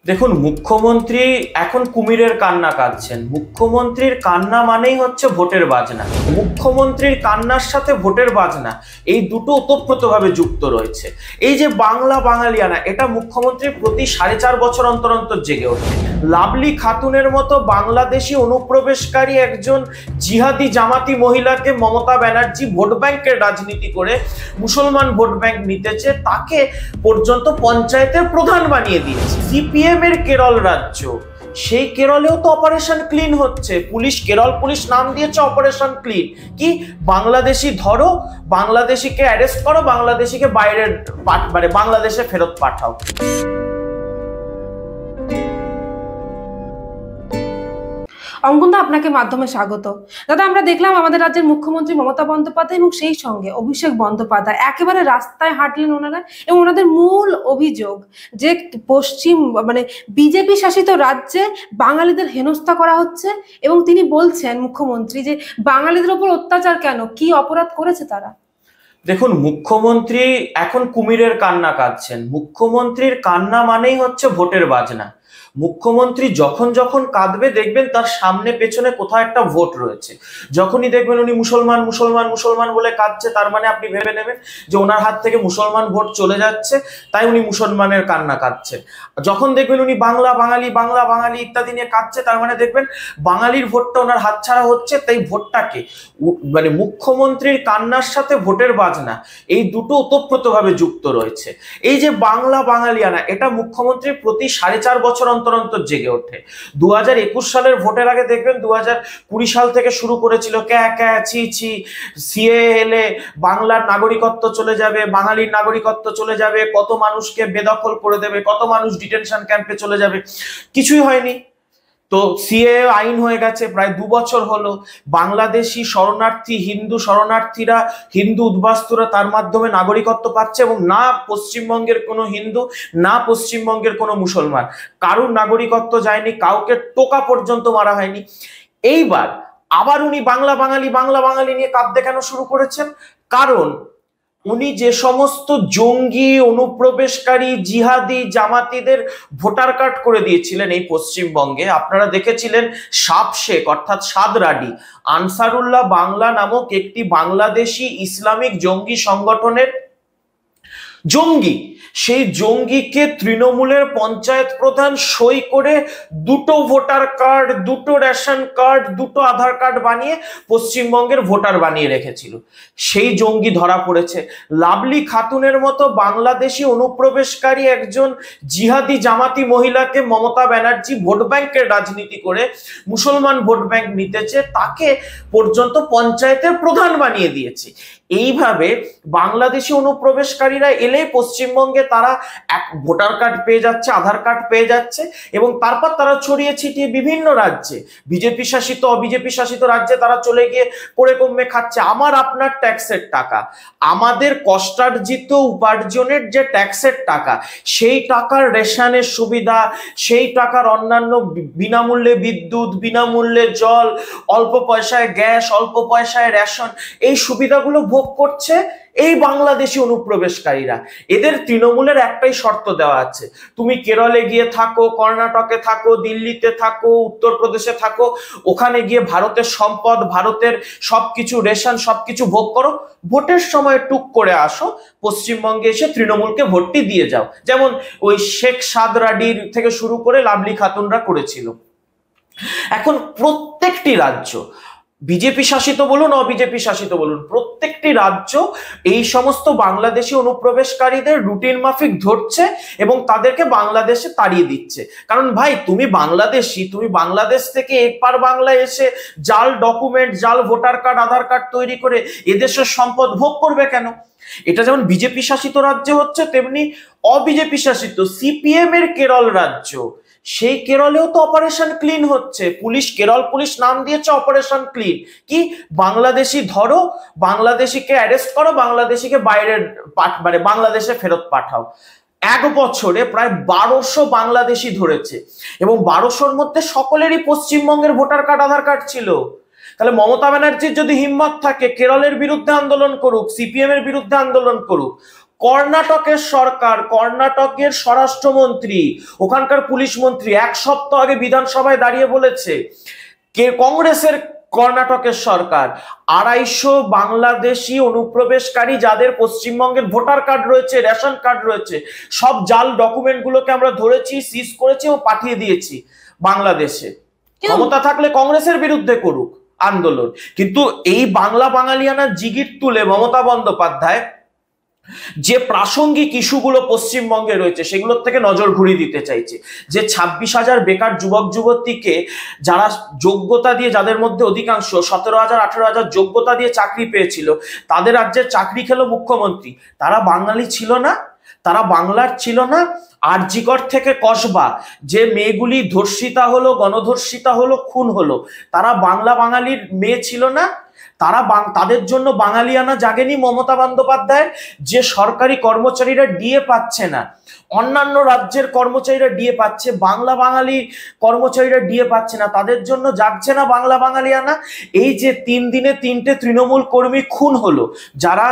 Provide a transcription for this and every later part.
দেখুন, মুখ্যমন্ত্রী এখন কুমিরের কান্না কাঁদছেন। মুখ্যমন্ত্রীর কান্না মানেই হচ্ছে ভোটের বাজনা। মুখ্যমন্ত্রীর কান্নার সাথে ভোটের বাজনা এই দুটো ওতপ্রোতভাবে যুক্ত রয়েছে। এই যে বাংলা বাঙালিয়ানা, এটা মুখ্যমন্ত্রী প্রতি 4.5 বছর অন্তর অন্তর জেগে ওঠে। লাভলি খাতুনের মতো বাংলাদেশি অনুপ্রবেশকারী একজন জিহাদি জামাতি মহিলাকে মমতা ব্যানার্জি ভোট ব্যাংকের রাজনীতি করে মুসলমান ভোট ব্যাংক নিতেছে, তাকে পর্যন্ত পঞ্চায়েতের প্রধান বানিয়ে দিয়েছে। সিপিএম এর কেরল রাজ্য, সেই কেরলেও তো অপারেশন ক্লিন হচ্ছে। পুলিশ, কেরল পুলিশ নাম দিয়েছে অপারেশন ক্লিন। কি বাংলাদেশি ধরো, বাংলাদেশিকে অ্যারেস্ট করো, বাংলাদেশিকে বাইরের মানে বাংলাদেশে ফেরত পাঠাও। অঙ্কনদা, আপনাকে মাধ্যমে স্বাগত। দাদা, আমরা দেখলাম আমাদের রাজ্যের মুখ্যমন্ত্রী মমতা বন্দ্যোপাধ্যায় এবং সেই সঙ্গে অভিষেক বন্দ্যোপাধ্যায় একেবারে রাস্তায় হাঁটলেন ওনারা, এবং ওনাদের মূল অভিযোগ যে পশ্চিম বিজেপি শাসিত রাজ্যে বাঙালিদের হেনস্থা করা হচ্ছে, এবং তিনি বলছেন মুখ্যমন্ত্রী যে বাঙালিদের ওপর অত্যাচার কেন, কি অপরাধ করেছে তারা। দেখুন, মুখ্যমন্ত্রী এখন কুমিরের কান্না কাঁদছেন। মুখ্যমন্ত্রীর কান্না মানেই হচ্ছে ভোটের বাজনা। মুখ্যমন্ত্রী যখন যখন কাঁদবে দেখবেন তার সামনে পেছনে কোথাও একটা ভোট রয়েছে। যখনই দেখবেন উনি মুসলমান মুসলমান মুসলমান বলে কাঁদছে, তার মানে আপনি ভেবে নেবেন যে ওনার হাত থেকে মুসলমান ভোট চলে যাচ্ছে, তাই উনি মুসলমানের কান্না কাঁদছেন। যখন দেখবেন উনি বাংলা বাঙালি বাংলা বাঙালি ইত্যাদি নিয়ে কাঁদছে, তার মানে দেখবেন বাঙালির ভোটটা ওনার হাতছাড়া হচ্ছে। তাই ভোটটাকে মুখ্যমন্ত্রীর কান্নার সাথে ভোটের বাজনা এই দুটো ওতপ্রোতভাবে যুক্ত রয়েছে। এই যে বাংলা বাঙালিয়ানা, এটা মুখ্যমন্ত্রী প্রতি 4.5 বছর অন্তর অন্তর জেগে ওঠে। 2021 সালের ভোটের আগে দেখবেন 2020 সাল থেকে শুরু করেছিল ক্যা ক্যা ছি ছি, সিএ এলে বাংলার নাগরিকত্ব চলে যাবে, বাঙালির নাগরিকত্ব চলে যাবে, কত মানুষকে বেদখল করে দেবে, কত মানুষ ডিটেনশন ক্যাম্পে চলে যাবে। কিছুই হয়নি। তো সিএ আইন হয়ে গেছে, প্রায় 2 বছর হলো। বাংলাদেশি শরণার্থী, হিন্দু শরণার্থীরা, হিন্দু উদ্বাস্তুরা তার মাধ্যমে নাগরিকত্ব পাচ্ছে, এবং না পশ্চিমবঙ্গের কোনো হিন্দু, না পশ্চিমবঙ্গের কোনো মুসলমান, কারুর নাগরিকত্ব যায়নি, কাউকে টোকা পর্যন্ত মারা হয়নি। এইবার আবার উনি বাংলা বাঙালি নিয়ে কাঁদতে কেন শুরু করেছেন? কারণ উনি যে সমস্ত জঙ্গি অনুপ্রবেশকারী জিহাদি জামাতিদের ভোটার কার্ড করে দিয়েছিলেন এই পশ্চিমবঙ্গে, আপনারা দেখেছিলেন সাপ শেখ অর্থাৎ সাদরাডি আনসারুল্লাহ বাংলা নামক একটি বাংলাদেশি ইসলামিক জঙ্গি সংগঠনের জঙ্গি, সেই জঙ্গিকে তৃণমূলের পঞ্চায়েত প্রধান সই করে 2টো ভোটার কার্ড, 2টো রেশন কার্ড, 2টো আধার কার্ড বানিয়ে পশ্চিমবঙ্গের ভোটার বানিয়ে রেখেছিল। সেই জঙ্গি ধরা পড়েছে। লাভলি খাতুনের মতো বাংলাদেশি অনুপ্রবেশকারী একজন জিহাদি জামাতি মহিলাকে মমতা ব্যানার্জি ভোট ব্যাংকের রাজনীতি করে মুসলমান ভোট ব্যাংক নিতেছে, তাকে পর্যন্ত পঞ্চায়েতের প্রধান বানিয়ে দিয়েছে। এইভাবে বাংলাদেশি অনুপ্রবেশকারীরা এলে পশ্চিমবঙ্গে তারা এক ভোটার কার্ড পেয়ে যাচ্ছে, আধার কার্ড পেয়ে যাচ্ছে, এবং তারপর তারা ছড়িয়ে ছিটিয়ে বিভিন্ন রাজ্যে, বিজেপি শাসিত অবিজেপি শাসিত রাজ্যে তারা চলে গিয়ে পড়ে কমে খাচ্ছে। আমার আপনার ট্যাক্সের টাকা, আমাদের কষ্টার্জিত উপার্জনের যে ট্যাক্সের টাকা, সেই টাকার রেশনের সুবিধা, সেই টাকার অন্যান্য বিনামূল্যে বিদ্যুৎ, বিনামূল্যে জল, অল্প পয়সায় গ্যাস, অল্প পয়সায় রেশন, এই সুবিধাগুলো ভোগ করছে এই বাংলাদেশি অনুপ্রবেশকারীরা। এদের তৃণমূলের একটাই শর্ত দেওয়া আছে, তুমি কেরলে গিয়ে থাকো, কর্ণাটকে থাকো, দিল্লিতে থাকো, উত্তরপ্রদেশে থাকো, ওখানে গিয়ে ভারতের সম্পদ, ভারতের সবকিছু রেশন সবকিছু ভোগ করো, ভোটের সময় টুক করে আসো, পশ্চিমবঙ্গে এসে তৃণমূলকে ভোটটি দিয়ে যাও, যেমন ওই শেখ সাদরাডির থেকে শুরু করে লাভলি খাতুনরা করেছিল। এখন প্রত্যেকটি রাজ্য, বিজেপি শাসিত বলুন অবিজেপি শাসিত বলুন, প্রত্যেকটি রাজ্য এই সমস্ত বাংলাদেশি অনুপ্রবেশকারীদের রুটিন মাফিক ধরছে এবং তাদেরকে বাংলাদেশে তাড়িয়ে দিচ্ছে। কারণ ভাই, তুমি বাংলাদেশি, তুমি বাংলাদেশ থেকে একবার বাংলায় এসে জাল ডকুমেন্ট, জাল ভোটার কার্ড, আধার কার্ড তৈরি করে এদেশের সম্পদ ভোগ করবে কেন? এটা যেমন বিজেপি শাসিত রাজ্যে হচ্ছে, তেমনি অবিজেপি শাসিত সিপিএম এর কেরল রাজ্য, সেই কেরলেও তো অপারেশন ক্লিন হচ্ছে। পুলিশ, কেরল পুলিশ নাম দিয়েছে অপারেশন ক্লিন। কি বাংলাদেশি ধরো, বাংলাদেশিকে অ্যারেস্ট করো, বাংলাদেশিকে বাইরের বাংলাদেশে ফেরত পাঠাও। 1 বছরে প্রায় 1200 বাংলাদেশি ধরেছে, এবং 1200-র মধ্যে সকলেরই পশ্চিমবঙ্গের ভোটার কার্ড, আধার কার্ড ছিল। তাহলে মমতা ব্যানার্জির যদি হিম্মত থাকে, কেরলের বিরুদ্ধে আন্দোলন করুক, সিপিএম এর বিরুদ্ধে আন্দোলন করুক, কর্ণাটকের সরকার, কর্ণাটকের স্বরাষ্ট্রমন্ত্রী, ওখানকার পুলিশ মন্ত্রী 1 সপ্তাহ আগে বিধানসভায় দাঁড়িয়ে বলেছে, কংগ্রেসের কর্ণাটকের সরকার 250 বাংলাদেশি অনুপ্রবেশকারী যাদের পশ্চিমবঙ্গের ভোটার কার্ড রয়েছে, রেশন কার্ড রয়েছে, সব জাল ডকুমেন্ট গুলোকে আমরা ধরেছি, সিজ করেছি ও পাঠিয়ে দিয়েছি বাংলাদেশে। ক্ষমতা থাকলে কংগ্রেসের বিরুদ্ধে করুক আন্দোলন, কিন্তু এই বাংলা বাঙালিয়ানা জিগির তুলে মমতা বন্দ্যোপাধ্যায় যে প্রাসঙ্গিক ইস্যুগুলো পশ্চিমবঙ্গে রয়েছে সেগুলোর থেকে নজর ঘুরিয়ে দিতে চাইছে। যে 26,000 বেকার যুবক যুবতীকে যারা যোগ্যতা দিয়ে, যাদের মধ্যে অধিকাংশ 17,000 18,000 যোগ্যতা দিয়ে চাকরি পেয়েছিল, তাদের রাজ্যের চাকরি খেলো মুখ্যমন্ত্রী। তারা বাঙালি ছিল না, তারা বাংলার ছিল না। আরজিকর থেকে কসবা যে মেয়েগুলি ধর্ষিতা হলো, গণধর্ষিতা হলো, খুন হলো, তারা বাংলা বাঙালির মেয়ে ছিল না। তাদের জন্য বাঙালিয়ানা জাগেনি মমতা বন্দ্যোপাধ্যায়। যে সরকারি কর্মচারীরা ডিএ পাচ্ছে না, অন্যান্য রাজ্যের কর্মচারীরা ডিএ পাচ্ছে, বাংলা বাঙালি কর্মচারীরা ডিএ পাচ্ছে না, তাদের জন্য জাগছে না বাংলা বাঙালিয়ানা। এই যে 3 দিনে 3টে তৃণমূল কর্মী খুন হলো, যারা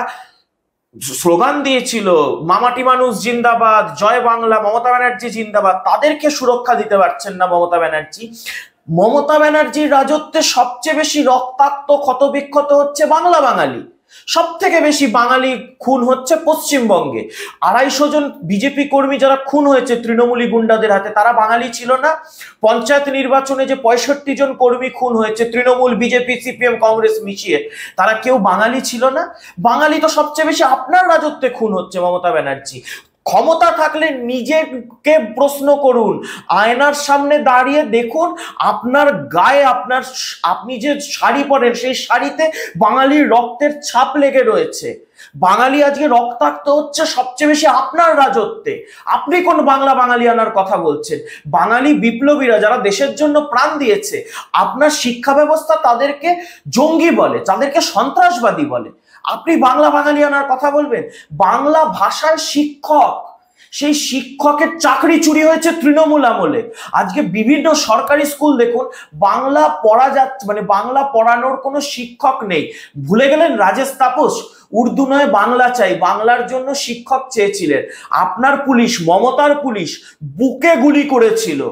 স্লোগান দিয়েছিল মামাটি মানুষ জিন্দাবাদ, জয় বাংলা, মমতা ব্যানার্জি জিন্দাবাদ, তাদেরকে সুরক্ষা দিতে পারছেন না মমতা ব্যানার্জি। মমতা ব্যানার্জির রাজত্বে সবচেয়ে বেশি রক্তাক্ত ক্ষতবিক্ষত হচ্ছে বাংলা বাঙালি, সব থেকে বেশি বাঙালি খুন হচ্ছে পশ্চিমবঙ্গে। 250 জন বিজেপি কর্মী যারা খুন হয়েছে তৃণমূলী গুন্ডাদের হাতে, তারা বাঙালি ছিল না। পঞ্চায়েত নির্বাচনে যে 65 জন কর্মী খুন হয়েছে তৃণমূল, বিজেপি, সিপিএম, কংগ্রেস মিশিয়ে, তারা কেউ বাঙালি ছিল না। বাঙালি তো সবচেয়ে বেশি আপনার রাজত্বে খুন হচ্ছে মমতা ব্যানার্জি। ক্ষমতা থাকলে নিজেকে প্রশ্ন করুন, আয়নার সামনে দাঁড়িয়ে দেখুন আপনার গায়ে, আপনি যে শাড়ি পরেন সেই শাড়িতে বাঙালির রক্তের ছাপ লেগে রয়েছে। বাঙালি আজকে রক্তাক্ত হচ্ছে সবচেয়ে বেশি আপনার রাজত্বে। আপনি কোন বাংলা বাঙালিয়ানার কথা বলছেন? বাঙালি বিপ্লবীরা যারা দেশের জন্য প্রাণ দিয়েছে, আপনার শিক্ষা ব্যবস্থা তাদেরকে জঙ্গি বলে, তাদেরকে সন্ত্রাসবাদী বলে। আপনি বাংলা বাঙালিয়ানার কথা বলবেন? বাংলা ভাষার শিক্ষক, সেই শিক্ষকের চাকরি চুরি হয়েছে তৃণমূল আমলে। আজকে বিভিন্ন সরকারি স্কুল দেখুন, বাংলা পড়া যাচ্ছে, মানে বাংলা পড়ানোর কোনো শিক্ষক নেই। ভুলে গেলেন রাজেশ তাপস, উর্দু নয় বাংলা চাই, বাংলার জন্য শিক্ষক চেয়েছিলেন। আপনার পুলিশ, মমতার পুলিশ বুকে গুলি করেছিল,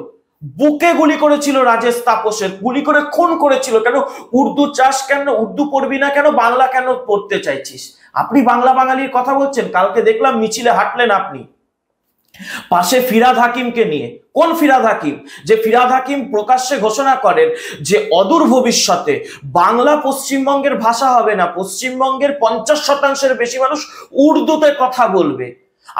বুকে গুলি করেছিল রাজেশ তাপসের, গুলি করে খুন করেছিল। কেন? উর্দু চাস কেন, উর্দু পড়বি না কেন, বাংলা কেন পড়তে চাইছিস? আপনি বাংলা বাঙালির কথা বলছেন। কালকে দেখলাম মিছিলে হাঁটলেন আপনি, পাশে ফিরহাদ হাকিমকে নিয়ে। কোন ফিরহাদ হাকিম? যে ফিরহাদ হাকিম প্রকাশ্যে ঘোষণা করেন যে অদূর ভবিষ্যতে বাংলা পশ্চিমবঙ্গের ভাষা হবে না, পশ্চিমবঙ্গের 50% বেশি মানুষ উর্দুতে কথা বলবে।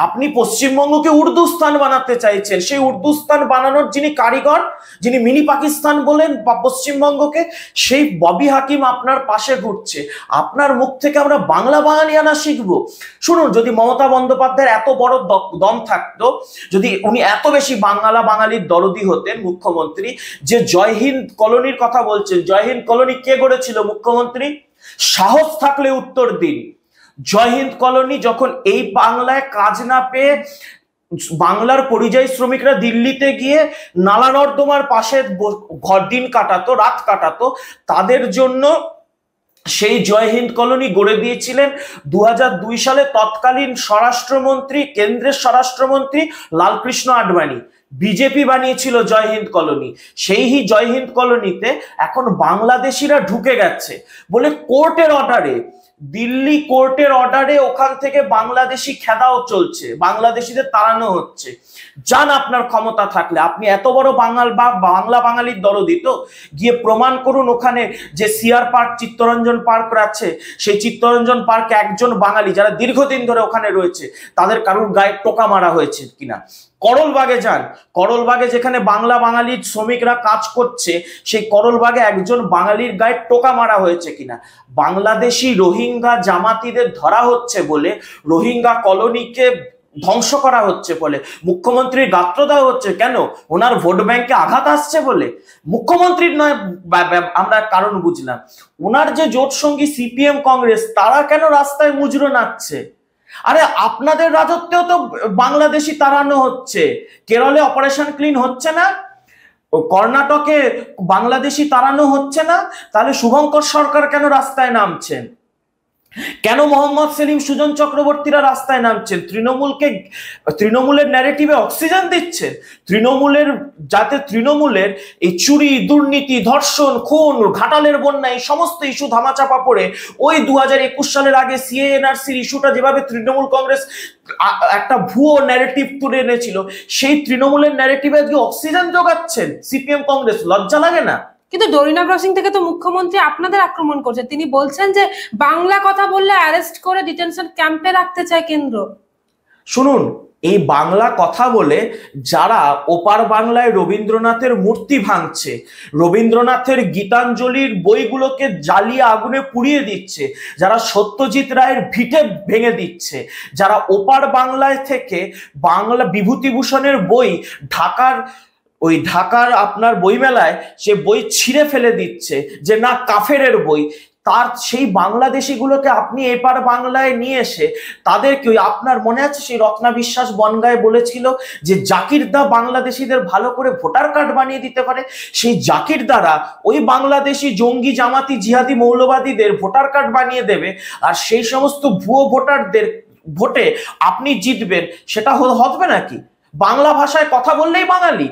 আপনি পশ্চিমবঙ্গকে উর্দুস্তান বানাতে চাইছেন। সেই উর্দুস্তান বানানোর যিনি কারিগর, যিনি মিনি পাকিস্তান বলেন পশ্চিমবঙ্গকে, সেই ববি হাকিম আপনার পাশে ঘুরছে। আপনার মুখ থেকে আমরা বাংলা বাঙালিয়ানা শিখবো? শুনুন, যদি মমতা বন্দ্যোপাধ্যায়ের এত বড় দম থাকতো, যদি উনি এত বেশি বাংলা বাঙালির দরদি হতেন মুখ্যমন্ত্রী, যে জয় হিন্দ কলোনির কথা বলছেন, জয় হিন্দ কলোনি কে গড়েছিল মুখ্যমন্ত্রী? সাহস থাকলে উত্তর দিন। জয় হিন্দ কলোনি যখন এই বাংলায় কাজ না পেয়ে বাংলার পরিযায়ী শ্রমিকরা দিল্লিতে গিয়ে নালা নর্দমার পাশে দিন কাটাতো, রাত কাটাতো, তাদের জন্য সেই জয় হিন্দ কলোনি গড়ে দিয়েছিলেন 2002 সালে তৎকালীন স্বরাষ্ট্রমন্ত্রী, কেন্দ্রের স্বরাষ্ট্রমন্ত্রী লালকৃষ্ণ আডবাণী। বিজেপি বানিয়েছিল জয় হিন্দ কলোনি। সেই জয় হিন্দ কলোনিতে এখন বাংলাদেশিরা ঢুকে গেছে বলে কোর্টের অর্ডারে, দিল্লি কোর্টের অর্ডারে ওখান থেকে বাংলাদেশি খেদাও চলছে, বাংলাদেশিদের তাড়ানো হচ্ছে। যান, আপনার ক্ষমতা থাকলে, আপনি এত বড় বাংলা বাঙালির দরদি তো, গিয়ে প্রমাণ করুন ওখানে যে সিআর পার্ক, চিত্তরঞ্জন পার্ক আছে, সেই চিত্তরঞ্জন পার্কে একজন বাঙালি যারা দীর্ঘদিন ধরে ওখানে রয়েছে, তাদের কারুর গায়ে টোকা মারা হয়েছে কিনা। করলবাগে যান, করলবাগে যেখানে বাংলা বাঙালির শ্রমিকরা কাজ করছে, সেই করলবাগে একজন বাঙালির গায়ে টোকা মারা হয়েছে কিনা। বাংলাদেশি রোহিঙ্গা জামাতিদের ধরা হচ্ছে বলে, রোহিঙ্গা কলোনিকে ধ্বংস করা হচ্ছে বলে মুখ্যমন্ত্রীর গাত্র দেওয়া হচ্ছে কেন? ওনার ভোট ব্যাংকে আঘাত আসছে বলে? মুখ্যমন্ত্রীর নয়, আমরা কারণ বুঝলাম। ওনার যে জোট সঙ্গী সিপিএম, কংগ্রেস, তারা কেন রাস্তায় মুজরো নাচছে? আরে আপনাদের রাজত্বেও তো বাংলাদেশি তাড়ানো হচ্ছে। কেরলে অপারেশন ক্লিন হচ্ছে না? কর্ণাটকে বাংলাদেশি তাড়ানো হচ্ছে না? তাহলে শুভঙ্কর সরকার কেন রাস্তায় নামছেন? কেন মোহাম্মদ সেলিম, সুজন চক্রবর্তীরা রাস্তায় নামছেন? তৃণমূলের ন্যারেটিভে অক্সিজেন দিচ্ছেন, যাতে তৃণমূলের এই চুরি, দুর্নীতি, ধর্ষণ, খুন, ঘাটালের বন্যা, এই সমস্ত ইস্যু ধামাচাপা পড়ে ওই 2021 সালের আগে সিএ এনআরসির ইস্যুটা যেভাবে তৃণমূল কংগ্রেস একটা ভুয়ো ন্যারেটিভ তুলে এনেছিল, সেই তৃণমূলের ন্যারেটিভে আজকে অক্সিজেন যোগাচ্ছেন সিপিএম কংগ্রেস। লজ্জা লাগে না? কিন্তু ডরিনা ক্রসিং থেকে তো মুখ্যমন্ত্রী আপনাদের আক্রমণ করছে, তিনি বলছেন যে বাংলা কথা বললে অ্যারেস্ট করে ডিটেনশন ক্যাম্পে রাখতে চায় কেন্দ্র। শুনুন, এই বাংলা কথা বলে যারা ওপার বাংলায় রবীন্দ্রনাথের মূর্তি ভাঙছে, রবীন্দ্রনাথের গীতাঞ্জলির বইগুলোকে জ্বালিয়ে আগুনে পুড়িয়ে দিচ্ছে, যারা সত্যজিৎ রায়ের ভিটে ভেঙে দিচ্ছে, যারা ওপার বাংলায় থেকে বাংলা বিভূতিভূষণের বই ঢাকার আপনার বইমেলায় সে বই ছিঁড়ে ফেলে দিচ্ছে যে না কাফেরের বই, তার সেই বাংলাদেশিগুলোকে আপনি এপার বাংলায় নিয়ে এসে তাদেরকে, আপনার মনে আছে সেই রত্না বিশ্বাস বনগায় বলেছিল যে জাকির দা বাংলাদেশিদের ভালো করে ভোটার কার্ড বানিয়ে দিতে পারে, সেই জাকির দ্বারা ওই বাংলাদেশি জঙ্গি, জামাতি, জিহাদি, মৌলবাদীদের ভোটার কার্ড বানিয়ে দেবে, আর সেই সমস্ত ভুয়ো ভোটারদের ভোটে আপনি জিতবেন, সেটা হবে নাকি? বাংলা ভাষায় কথা বললেই বাঙালি?